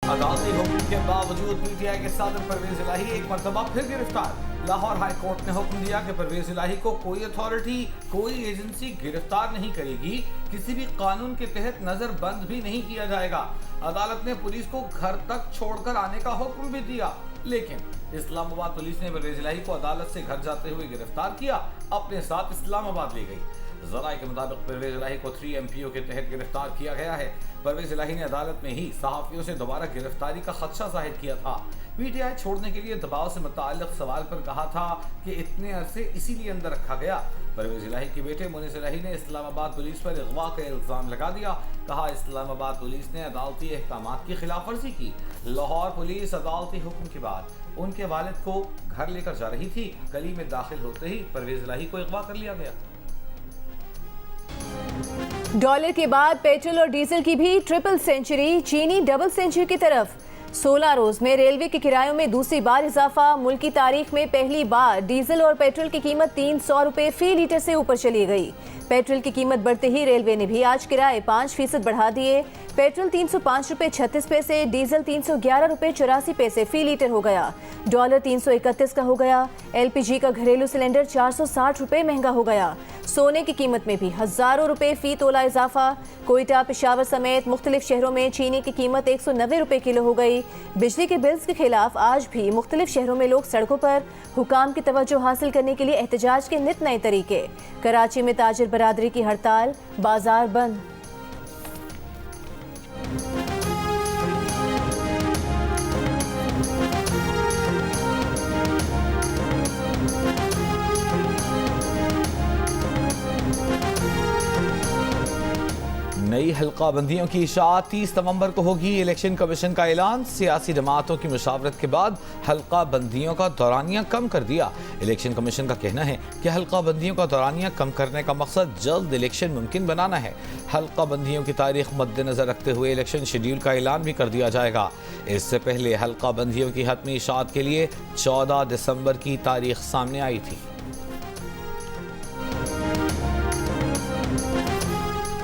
अदालती हुक्म के बावजूद पीटीआई के सदर परवेज इलाही एक मरतबा फिर गिरफ्तार। लाहौर हाई कोर्ट ने हुक्म दिया कि परवेज इलाही को कोई अथॉरिटी, कोई एजेंसी गिरफ्तार नहीं करेगी, किसी भी कानून के तहत नजरबंद भी नहीं किया जाएगा। अदालत ने पुलिस को घर तक छोड़कर आने का हुक्म भी दिया, लेकिन इस्लामाबाद पुलिस ने परवेज इलाही को अदालत से घर जाते हुए गिरफ्तार किया, अपने साथ इस्लामाबाद ले गई। ज़राए के मुताबिक परवेज इलाही को 3 MPO के तहत गिरफ्तार किया गया है। परवेज इलाही ने अदालत में ही सहाफियों से दोबारा गिरफ्तारी का खदशा जाहिर किया था। पीटीआई छोड़ने के लिए दबाव से मुताल्लिक सवाल पर कहा था कि इतने अरसे इसीलिए अंदर रखा गया। परवेज इलाही के बेटे मुनीस इलाही ने इस्लामाबाद पुलिस पर अगवा का इल्ज़ाम लगा दिया। कहा इस्लामाबाद पुलिस ने अदालती अहकामात की खिलाफ वर्जी की। लाहौर पुलिस अदालती हुक्म के बाद उनके वालिद को घर लेकर जा रही थी। गली में दाखिल होते ही परवेज इलाही को अगवा कर लिया गया। डॉलर के बाद पेट्रोल और डीजल की भी ट्रिपल सेंचुरी, चीनी डबल सेंचुरी की तरफ। 16 रोज में रेलवे के किरायों में दूसरी बार इजाफा। मुल्क की तारीख में पहली बार डीजल और पेट्रोल की कीमत 300 रुपए फी लीटर से ऊपर चली गई। पेट्रोल की कीमत बढ़ते ही रेलवे ने भी आज किराए 5% बढ़ा दिए। पेट्रोल 305 रुपए 36 पैसे, डीजल 311 रुपए 84 पैसे फी लीटर हो गया। डॉलर 331 का हो गया। LPG का घरेलू सिलेंडर 460 रुपए महंगा हो गया। सोने की कीमत में भी हजारों रुपए फी तोला इजाफा। कोयटा, पेशावर समेत मुख्तलिफ शहरों में चीनी की कीमत 190 रुपए किलो हो गई। बिजली के बिल्स के खिलाफ आज भी मुख्तलिफ शहरों में लोग सड़कों पर। हुकाम की तवज्जो हासिल करने के लिए एहतजाज के नित नए तरीके। कराची में ताजिर बरादरी की हड़ताल, बाजार बंद। नई हल्का बंदियों की इशाअत 30 नवंबर को होगी। इलेक्शन कमीशन का ऐलान। सियासी जमातों की मुशावरत के बाद हल्का बंदियों का दौरानिया कम कर दिया। इलेक्शन कमीशन का कहना है कि हल्का बंदियों का दौरानिया कम करने का मकसद जल्द इलेक्शन मुमकिन बनाना है। हल्का बंदियों की तारीख मद्देनजर रखते हुए इलेक्शन शेड्यूल का ऐलान भी कर दिया जाएगा। इससे पहले हल्का बंदियों की हतमी इशाअत के लिए 14 दिसंबर की तारीख सामने आई थी।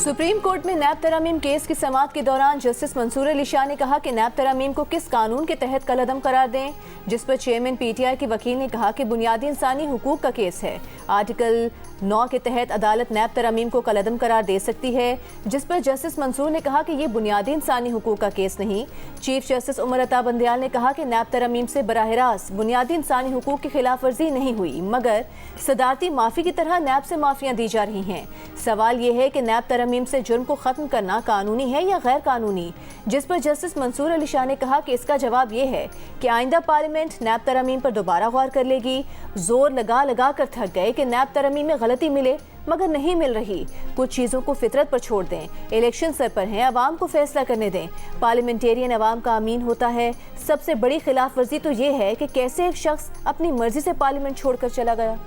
सुप्रीम कोर्ट में नैब तरमीम केस की समाअत के दौरान जस्टिस मंसूर अली शाह ने कहा कि नैब तरमीम को किस कानून के तहत कलअदम करार दें, जिस पर चेयरमैन PTI के वकील ने कहा कि बुनियादी इंसानी हुकूक का केस है। आर्टिकल 9 के तहत अदालत नैब तरमीम को कलअदम करार दे सकती है, जिस पर जस्टिस मंसूर ने कहा कि ये बुनियादी इंसानी हुकूक का केस नहीं। चीफ जस्टिस उमर अता बंदयाल ने कहा कि नैब तरमीम से बराह रास्त बुनियादी इंसानी हुकूक की खिलाफ वर्जी नहीं हुई, मगर सदारती माफी की तरह नैब से माफियाँ दी जा रही हैं। सवाल ये है कि नैब तरमीम से जुर्म को खत्म करना कानूनी है या गैर कानूनी, जिस पर जस्टिस मंसूर अली शाह ने कहा कि इसका जवाब ये है कि आइंदा पार्लियामेंट नैब तरमीम पर दोबारा गौर कर लेगी। जोर लगा लगा कर थक गए कि नैब तरमीम में गलती मिले, मगर नहीं मिल रही। कुछ चीज़ों को फितरत पर छोड़ दें। इलेक्शन सर पर हैं, अवाम को फैसला करने दें। पार्लियामेंटेरियन अवाम का अमीन होता है। सबसे बड़ी खिलाफ वर्जी तो ये है कि कैसे एक शख्स अपनी मर्जी से पार्लियामेंट छोड़कर चला गया।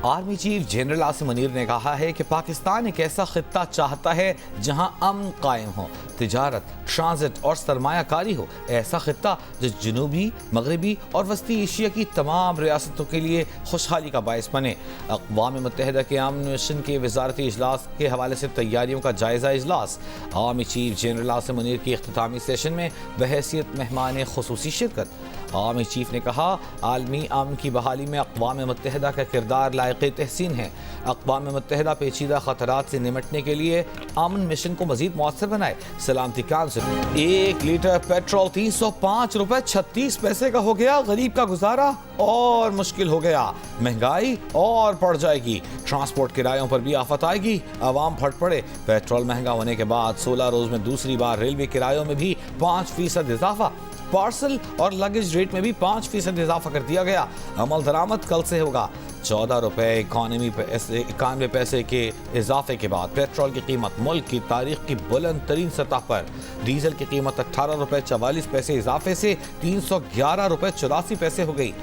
Army chief general Asim Munir ने कहा है कि पाकिस्तान एक ऐसा खित्ता चाहता है जहां अमन कायम हो, तिजारत, ट्रांजिट और सरमायाकारी हो। ऐसा खित्ता जो जनूबी, मगरबी और वस्ती एशिया की तमाम रियासतों के लिए खुशहाली का बायस बने। अक़वाम मुत्तहिदा के अमन मिशन के वजारती इजलास के हवाले से तैयारियों का जायजा इजलास। Army chief general Asim Munir की इख्तितामी सेशन में बहैसियत मेहमान खुसूसी शिरकत। आर्मी चीफ ने कहा आलमी अमन की बहाली में अक़वाम मुत्तहिदा का किरदार लायक़ तहसीन है। अक़वाम मुत्तहिदा पेचीदा ख़तरात से निमटने के लिए अमन मिशन को मज़ीद मौसर बनाए। सलामती काउंसिल 1 लीटर पेट्रोल 305 रुपए 36 पैसे का हो गया। गरीब का गुजारा और मुश्किल हो गया। महंगाई और बढ़ जाएगी। ट्रांसपोर्ट किरायों पर भी आफत आएगी। आवाम फट पड़े। पेट्रोल महंगा होने के बाद 16 रोज में दूसरी बार रेलवे किरायों में भी 5% इजाफा। पार्सल और लगेज रेट में भी 5% इजाफा कर दिया गया। अमल दरामद कल से होगा। 14 रुपए 91 पैसे के इजाफे के बाद पेट्रोल की कीमत मुल्क की तारीख की बुलंद तरीन सतह पर। डीजल की कीमत 18 रुपए 44 पैसे इजाफे से 311 रुपए 84 पैसे हो गई।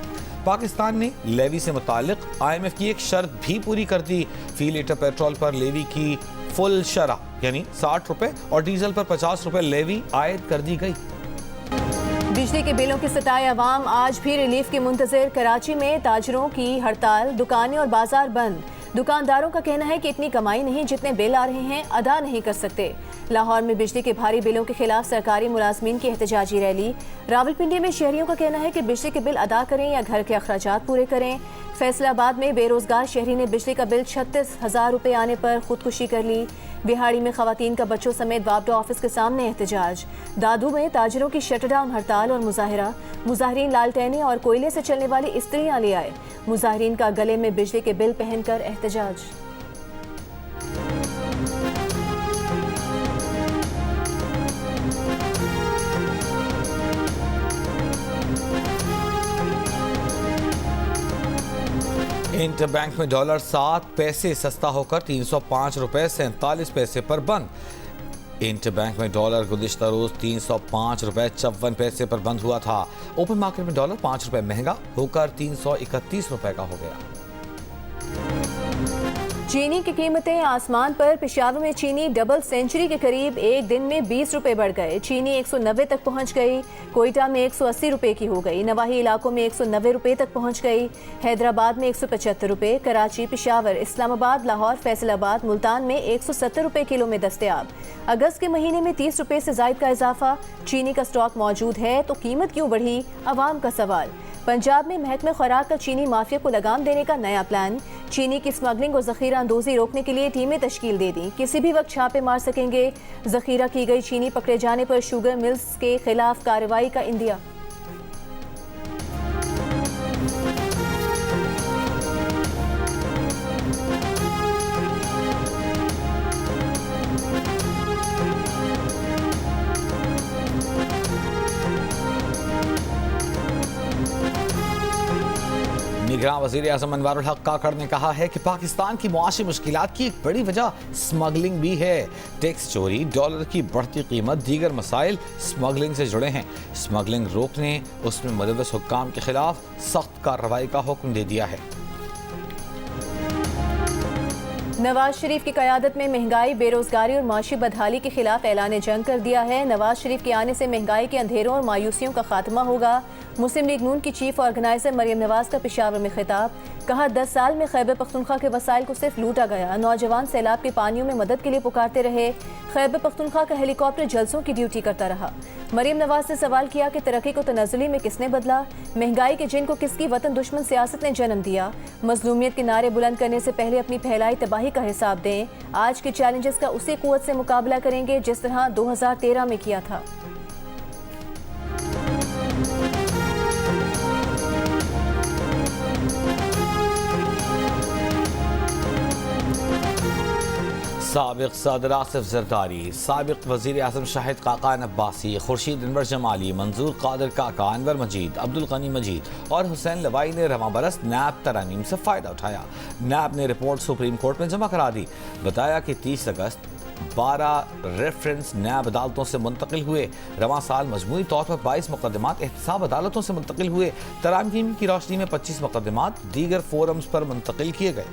पाकिस्तान ने लेवी से मुतालिक IMF की एक शर्त भी पूरी कर दी। फी लीटर पेट्रोल पर लेवी की फुल शरह यानी 60 रुपए और डीजल पर 50 रुपए लेवी आयद कर दी गई। बिजली के बिलों की सताए अवाम आज भी रिलीफ के मुंतजर। कराची में ताजरों की हड़ताल, दुकानें और बाजार बंद। दुकानदारों का कहना है कि इतनी कमाई नहीं जितने बिल आ रहे हैं अदा नहीं कर सकते। लाहौर में बिजली के भारी बिलों के खिलाफ सरकारी मुलाजमीन की एहतजाजी रैली। रावलपिंडी में शहरियों का कहना है कि बिजली के बिल अदा करें या घर के अखराजात पूरे करें। फैसलाबाद में बेरोजगार शहरी ने बिजली का बिल 36,000 रुपये आने पर खुदकुशी कर ली। बिहाड़ी में खवातीन का बच्चों समेत वापडा ऑफिस के सामने एहतजाज। दादू में ताजरों की शटडाउन हड़ताल और मुजाहरा। मुजाहरीन लालटेने और कोयले से चलने वाली इस्त्रियां ले आए। मुजाहरीन का गले में बिजली के बिल पहनकर एहतजाज। इंटर बैंक में डॉलर 7 पैसे सस्ता होकर 305 रुपए 47 पैसे पर बंद। इंटर बैंक में डॉलर गुज़िश्ता रोज 305 रुपए 54 पैसे पर बंद हुआ था। ओपन मार्केट में डॉलर 5 रुपए महंगा होकर 331 रुपए का हो गया। चीनी की कीमतें आसमान पर। पेशावर में चीनी डबल सेंचुरी के करीब एक दिन में 20 रुपए बढ़ गए। चीनी 190 तक पहुंच गई। कोयटा में 180 रुपए की हो गई। नवाही इलाकों में 190 रुपए तक पहुंच गई। हैदराबाद में 175 रुपए। कराची, पेशावर, इस्लामाबाद, लाहौर, फैसलाबाद, मुल्तान में 170 रुपए किलो में दस्तयाब। अगस्त के महीने में 30 रुपए से जायद का इजाफा। चीनी का स्टॉक मौजूद है तो कीमत क्यों बढ़ी, अवाम का सवाल। पंजाब में महकमे खुराक का चीनी माफिया को लगाम देने का नया प्लान। चीनी की स्मगलिंग और जखीरा अंदोजी रोकने के लिए टीमें तश्कील दे दी। किसी भी वक्त छापे मार सकेंगे। जखीरा की गई चीनी पकड़े जाने पर शुगर मिल्स के खिलाफ कार्रवाई का इंदिया। निगरान वज़ीर आज़म अनवारुल हक काकड़ ने कहा है कि पाकिस्तान की मुआशी मुश्किलात की एक बड़ी वजह स्मगलिंग भी है। टैक्स चोरी, डॉलर की बढ़ती कीमत, दीगर मसाइल स्मगलिंग से जुड़े हैं। स्मगलिंग रोकने, उसमें मुलव्वस हुक्काम के खिलाफ सख्त कार्रवाई का हुक्म दे दिया है। नवाज शरीफ की क़यादत में महंगाई, बेरोजगारी और माशी बदहाली के खिलाफ ऐलान जंग कर दिया है। नवाज शरीफ के आने से महंगाई के अंधेरों और मायूसियों का खात्मा होगा। मुस्लिम लीग नून की चीफ ऑर्गेनाइजर मरियम नवाज का पेशावर में खिताब। कहा, 10 साल में खैबर पख्तूनख्वा के वसाइल को सिर्फ लूटा गया। नौजवान सैलाब के पानियों में मदद के लिए पुकारते रहे। खैबर पख्तूनख्वा का हेलीकॉप्टर जलसों की ड्यूटी करता रहा। मरियम नवाज ने सवाल किया कि तरक्की को तनज़्ज़ुली में किसने बदला, महंगाई के जिन को किसकी वतन दुश्मन सियासत ने जन्म दिया। मजलूमियत के नारे बुलंद करने से पहले अपनी फैलाई तबाही का हिसाब दें। आज के चैलेंजेस का उसी कुव्वत से मुकाबला करेंगे जिस तरह 2013 में किया था। साबिक सदर आसिफ जरदारी, साबिक वज़ीर आज़म शाहिद काकान अब्बासी, खुर्शीद अनवर जमाली, मंजूर कादिर काका, अनवर मजीद, अब्दुल गनी मजीद और हुसैन लवाई ने रवां बरस नैब तरमीम से फ़ायदा उठाया। नैब ने रिपोर्ट सुप्रीम कोर्ट में जमा करा दी। बताया कि 30 अगस्त 12 रेफरेंस नैब अदालतों से मुंतकिल हुए। रवां साल मजमूई तौर पर 22 मुकदमात एहतसाब अदालतों से मुंतकिल हुए। तरामीम की रोशनी में 25 मुकदमात दीगर फोरम्स पर मुंतकिल किए गए।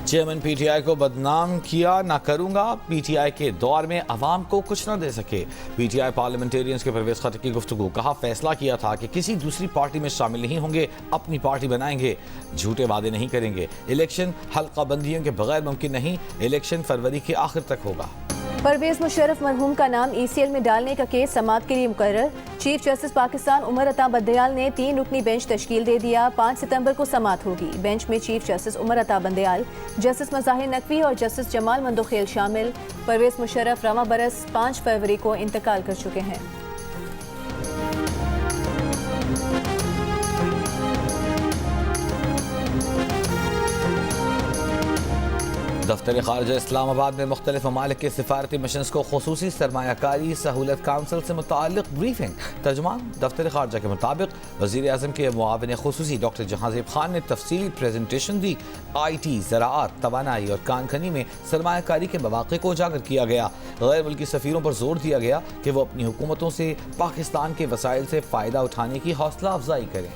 चेयरमैन पीटीआई को बदनाम किया ना करूंगा, पीटीआई के दौर में अवाम को कुछ न दे सके। पीटीआई पार्लियामेंटेरियंस के परवेज खत्री की गुफ्तगू। कहा, फैसला किया था कि किसी दूसरी पार्टी में शामिल नहीं होंगे, अपनी पार्टी बनाएंगे, झूठे वादे नहीं करेंगे। इलेक्शन हल्का बंदियों के बगैर मुमकिन नहीं, इलेक्शन फरवरी के आखिर तक होगा। परवेज मुशर्रफ मरहूम का नाम ECL में डालने का केस समाअत के लिए मुकर्रर। चीफ जस्टिस पाकिस्तान उमर अता बंदयाल ने 3 रुकनी बेंच तश्कील दे दिया। 5 सितंबर को समाअत होगी। बेंच में chief justice Umar Ata Bandial, justice Mazahir Naqvi और जस्टिस जमाल मंदोखेल शामिल। परवेज मुशर्रफ रवां बरस 5 फरवरी को इंतकाल कर चुके हैं। दफ्तर खारजा इस्लामाबाद में मुख्तलिफ ममालिक के सिफारती मिशन को खुसूसी सरमायाकारी सहूलत काउंसिल से मुताल्लिक ब्रीफिंग। तर्जुमान दफ्तर खारजा के मुताबिक वज़ीर आज़म के मुआविन खुसूसी डॉक्टर जहांज़ेब खान ने तफसीली प्रेजेंटेशन दी। IT, ज़राअत, तवानाई और कानखनी में सरमायाकारी के मौक़े को उजागर किया गया। गैर मुल्की सफ़ीरों पर जोर दिया गया कि वो अपनी हुकूमतों से पाकिस्तान के वसाइल से फ़ायदा उठाने की हौसला अफजाई करें।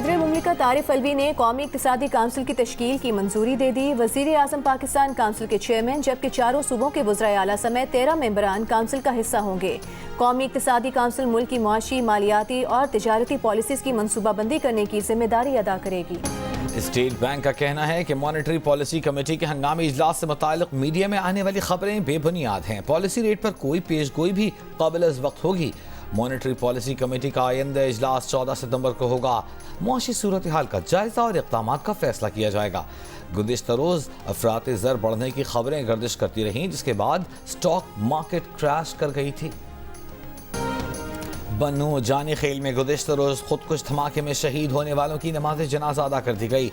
सदर मुमलिकत आरिफ अलवी ने कौमी इक्तिसादी काउंसिल की तश्कील की मंजूरी दे दी। वज़ीर आज़म पाकिस्तान काउंसिल के चेयरमैन जबकि चारों सूबों के वज़राए आला समेत 13 मेंबरान काउंसिल का हिस्सा होंगे। कौमी इक्तिसादी काउंसिल मुल्क की मुआशी, मालियाती और तिजारती पॉलिसीज़ की मनसूबाबंदी करने की जिम्मेदारी अदा करेगी। स्टेट बैंक का कहना है कि मॉनेटरी पॉलिसी कमेटी के हंगामी इजलास से मुताल्लिक मीडिया में आने वाली खबरें बेबुनियाद हैं। पॉलिसी रेट पर कोई पेशगोई भी काबिल वक्त होगी। मॉनेटरी पॉलिसी कमेटी का आइंदा इजलास 14 सितंबर को होगा। मुआशी सूरत हाल का जायजा और इक़दामात का फैसला किया जाएगा। गुज़िश्ता रोज़ अफरात ज़र बढ़ने की खबरें गर्दिश करती रहीं, जिसके बाद स्टॉक मार्केट क्रैश कर गई थी। बन्नू जानी खेल में गुज़िश्ता रोज़ खुदकुश धमाके में शहीद होने वालों की नमाज जनाजा अदा कर दी गई।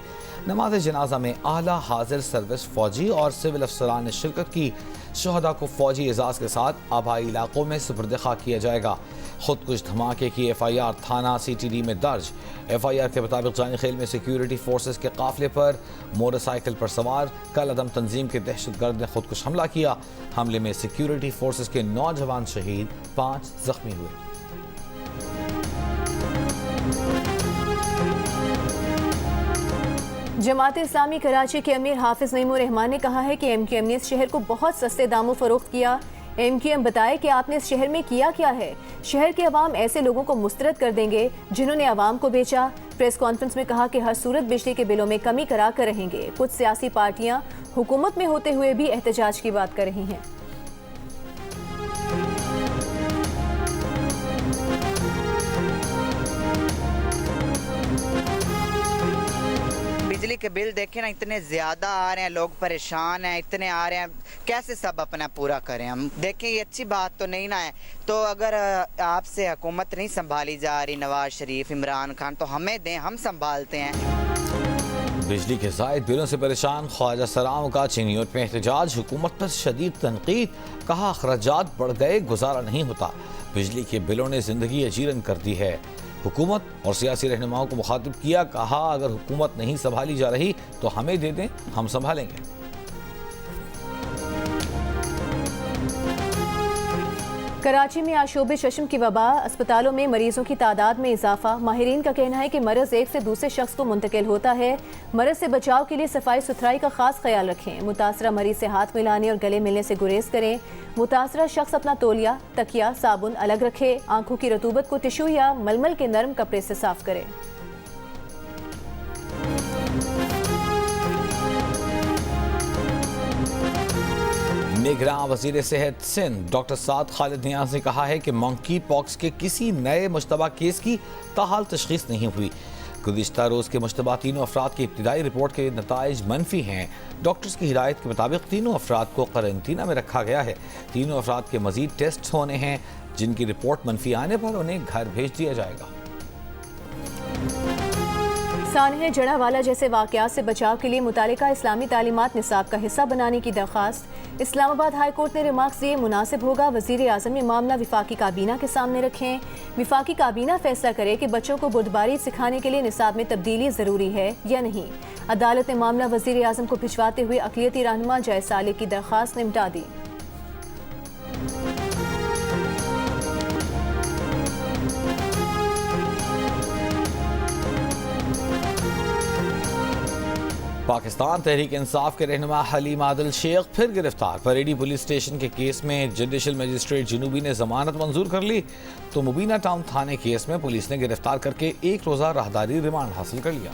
नमाज जनाजा में आला हाजिर सर्विस फौजी और सिविल अफसरान ने शिरकत की। शहदा को फौजी एजाज़ के साथ आबाई इलाकों में सुपुर्द खाक किया जाएगा। खुदकुश धमाके की FIR थाना CTD में दर्ज। FIR के मुताबिक जानी खेल में सिक्योरिटी फोर्सेस के काफिले पर मोटरसाइकिल पर सवार कल अदम तंजीम के दहशतगर्द ने खुदकुश हमला किया। हमले में सिक्योरिटी फोर्सेस के 9 जवान शहीद, 5 जख्मी हुए। जमात इस्लामी कराची के अमीर हाफिज नईमुर रहमान ने कहा है कि MQM ने इस शहर को बहुत सस्ते दामों फरोख्त किया। MQM बताए कि आपने इस शहर में किया क्या है। शहर के अवाम ऐसे लोगों को मुस्तरद कर देंगे जिन्होंने अवाम को बेचा। प्रेस कॉन्फ्रेंस में कहा कि हर सूरत बिजली के बिलों में कमी करा कर रहेंगे। कुछ सियासी पार्टियां हुकूमत में होते हुए भी एहतजाज की बात कर रही हैं। बिजली के बिल देखें ना, इतने ज़्यादा आ रहे हैं, लोग परेशान हैं, इतने आ रहे हैं, कैसे सब अपना पूरा करें हम। देखें ये अच्छी बात तो नहीं ना है। तो अगर आपसे हुकूमत नहीं संभाली जा रही, नवाज शरीफ, इमरान खान, तो हमें दें, हम संभालते हैं। बिजली के ज़ायद बिलों से परेशान ख्वाजा सलाम का चीनियोट में एहतजाज। हुकूमत पर शदीद तनकीद। कहा अखराजात बढ़ गए, गुजारा नहीं होता। बिजली के बिलों ने जिंदगी अजीरन कर दी है। हुकूमत और सियासी रहनुमाओं को मुखातिब किया। कहा अगर हुकूमत नहीं संभाली जा रही तो हमें दे दें, हम संभालेंगे। कराची में आशोब चश्म की वबा, अस्पतालों में मरीजों की तादाद में इजाफा। माहिरीन का कहना है कि मरज़ एक से दूसरे शख्स को मुंतकिल होता है। मरज़ से बचाव के लिए सफाई सुथराई का खास ख्याल रखें। मुतासरा मरीज से हाथ मिलाने और गले मिलने से गुरेज करें। मुतासरा शख्स अपना तौलिया, तकिया, साबुन अलग रखे। आंखों की रतूबत को टिश्यू या मलमल के नरम कपड़े से साफ करें। निगरान वज़ीर सेहत सिंध डॉक्टर साद खालिद नियाज़ ने कहा है कि मंकी पॉक्स के किसी नए मुश्तबा केस की ताहाल तशख़ीस नहीं हुई। गुज़िश्ता रोज़ के मुश्तबा तीनों अफराद की इब्तिदाई रिपोर्ट के नताइज मनफी हैं। डॉक्टर्स की हिदायत के मुताबिक तीनों अफराद को क्वारंटीना में रखा गया है। तीनों अफराद के मजीद टेस्ट होने हैं, जिनकी रिपोर्ट मनफी आने पर उन्हें घर भेज दिया जाएगा। सानहे जड़ावाला जैसे वाक़यात से बचाव के लिए मुतालिका इस्लामी तालीमात निसाब का हिस्सा बनाने की दरख्वास्त। इस्लामाबाद हाई कोर्ट ने रिमार्क्स दिए मुनासिब होगा वज़ीर आज़म ये मामला विफाकी काबीना के सामने रखें। विफाकी काबीना फैसला करे कि बच्चों को बुर्दबारी सिखाने के लिए निसाब में तब्दीली ज़रूरी है या नहीं। अदालत ने मामला वज़ीर आज़म को भिजवाते हुए अक़लियती रहनुमा जय साले की दरख्वास्त निपटा दी। पाकिस्तान तहरीक इंसाफ के रहनुमा हलीम आदिल शेख फिर गिरफ्तार। परेडी पुलिस स्टेशन के केस में जुडिशल मजिस्ट्रेट जुनूबी ने जमानत मंजूर कर ली, तो मुबीना टाउन थाने केस में पुलिस ने गिरफ्तार करके 1 रोज़ा राहदारी रिमांड हासिल कर लिया।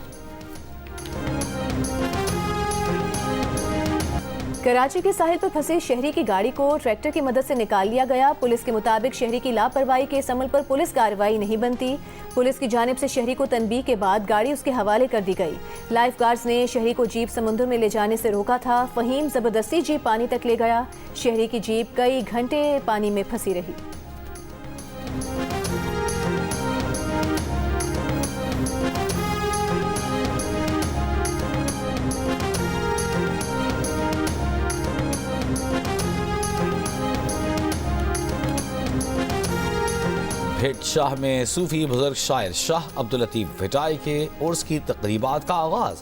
कराची के साहिल पर फंसे शहरी की गाड़ी को ट्रैक्टर की मदद से निकाल लिया गया। पुलिस के मुताबिक शहरी की लापरवाही के इस अमल पर पुलिस कार्रवाई नहीं बनती। पुलिस की जानिब से शहरी को तनबीह के बाद गाड़ी उसके हवाले कर दी गई। लाइफ गार्ड्स ने शहरी को जीप समुद्र में ले जाने से रोका था। फहीम जबरदस्ती जीप पानी तक ले गया। शहरी की जीप कई घंटे पानी में फंसी रही। भिट शाह में सूफी बुजुर्ग शायर शाह अब्दुल लतीफ भिटाई के उर्स की तकरीबात का आगाज।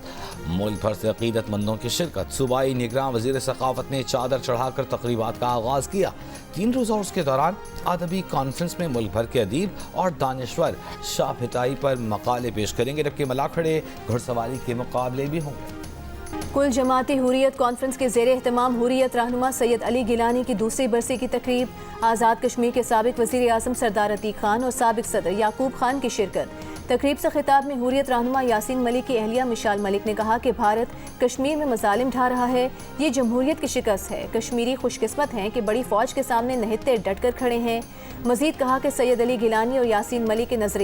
मुल्क भर से अकीदतमंदों की शिरकत। सूबाई निगरान वजीर सकाफत ने चादर चढ़ाकर तकरीबात का आगाज किया। 3 रोज़ा उर्स के दौरान अदबी कॉन्फ्रेंस में मुल्क भर के अदीब और दानिश्वर शाह पिटाई पर मकाले पेश करेंगे, जबकि मलाखड़े घुड़सवारी के मुकाबले भी होंगे। कुल जमाती हुर्रियत कॉन्फ्रेंस के ज़ेरे एहतमाम हुर्रियत रहनुमा सैयद अली गिलानी की दूसरी बरसी की तकरीब। आज़ाद कश्मीर के साबिक वज़ीर आज़म सरदार अतीक खान और साबिक सदर याकूब खान की शिरकत। तकरीब से खिताब में हुर्रियत रहनुमा यासीन मलिक की अहलिया मिशाल मलिक ने कहा कि भारत कश्मीर में मजालिम ढा रहा है, ये जमहूरियत की शिकस्त है। कश्मीरी खुशकिस्मत हैं कि बड़ी फौज के सामने नहित्ते डट कर खड़े हैं। मजीद कहा कि सैयद अली गिलानी और यासीन मलिक के नजरिए